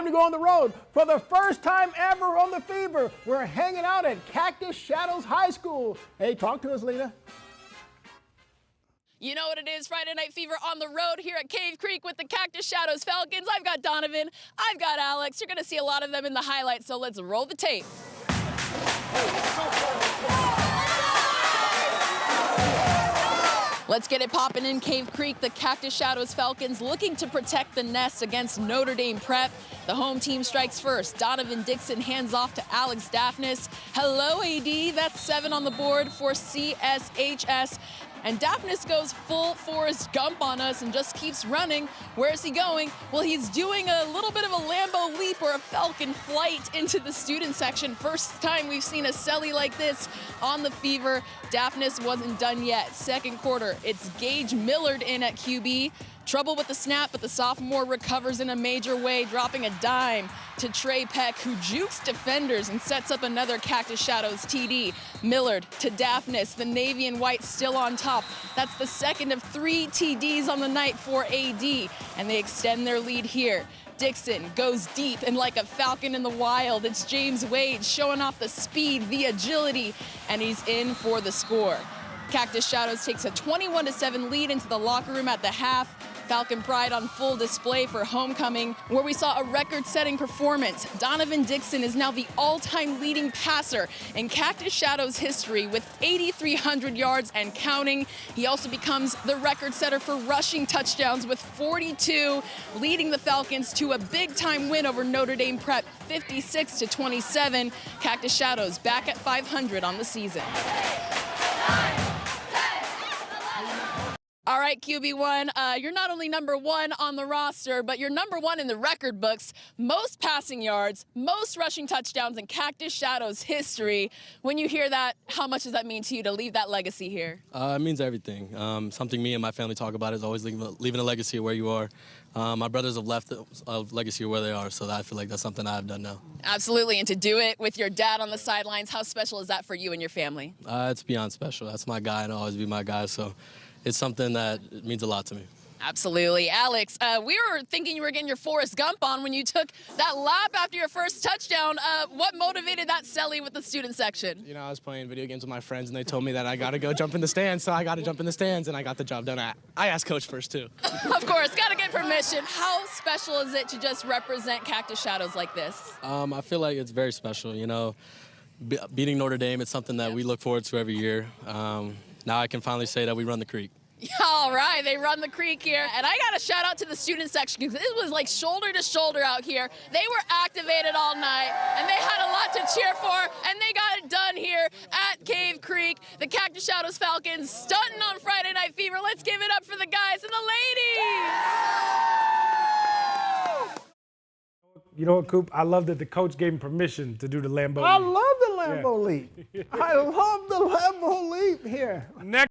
time to go on the road. For the first time ever on the Fever, we're hanging out at Cactus Shadows High School. Hey, talk to us, Lena. You know what it is, Friday Night Fever on the road here at Cave Creek with the Cactus Shadows Falcons. I've got Donovan, I've got Alex. You're gonna see a lot of them in the highlights, so let's roll the tape. Let's get it popping in Cave Creek. The Cactus Shadows Falcons looking to protect the nest against Notre Dame Prep. The home team strikes first. Donovan Dixon hands off to Alex Daphnis. Hello, AD. That's 7 on the board for CSHS. And Daphnis goes full Forrest Gump on us and just keeps running. Where is he going? Well, he's doing a little bit of a Lambo leap or a Falcon flight into the student section. First time we've seen a celly like this on the Fever. Daphnis wasn't done yet. Second quarter, it's Gage Millard in at QB. Trouble with the snap, but the sophomore recovers in a major way, dropping a dime to Trey Peck, who jukes defenders and sets up another Cactus Shadows TD. Millard to Daphnis, the navy and white still on top. That's the second of 3 TDs on the night for AD, and they extend their lead here. Dixon goes deep and like a falcon in the wild. It's James Wade showing off the speed, the agility, and he's in for the score. Cactus Shadows takes a 21-7 lead into the locker room at the half. Falcon pride on full display for homecoming, where we saw a record-setting performance. Donovan Dixon is now the all-time leading passer in Cactus Shadows history with 8,300 yards and counting. He also becomes the record setter for rushing touchdowns with 42, leading the Falcons to a big-time win over Notre Dame Prep, 56-27. Cactus Shadows back at 500 on the season. All right, QB1, you're not only #1 on the roster, but you're #1 in the record books. Most passing yards, most rushing touchdowns in Cactus Shadows history. When you hear that, how much does that mean to you to leave that legacy here? It means everything. Something me and my family talk about is always leaving a legacy where you are. My brothers have left a legacy where they are, so I feel like that's something I've done now. Absolutely, and to do it with your dad on the sidelines, how special is that for you and your family? It's beyond special. That's my guy and I'll always be my guy, so it's something that means a lot to me. Absolutely. Alex, we were thinking you were getting your Forrest Gump on when you took that lap after your first touchdown. What motivated that celly with the student section? You know, I was playing video games with my friends, and they told me that I got to go jump in the stands, so I got to jump in the stands, and I got the job done. I asked Coach first, too. Of course, got to get permission. How special is it to just represent Cactus Shadows like this? I feel like it's very special. You know, beating Notre Dame, it's something that we look forward to every year. Now I can finally say that we run the creek. All right, they run the creek here. And I got to shout out to the student section because it was like shoulder to shoulder out here. They were activated all night, and they had a lot to cheer for, and they got it done here at Cave Creek. The Cactus Shadows Falcons stunting on Friday Night Fever. Let's give it up for the guys and the ladies. You know what, Coop? I love that the coach gave him permission to do the Lambo I leap. love the Lambo leap. I love the Lambo leap here. Next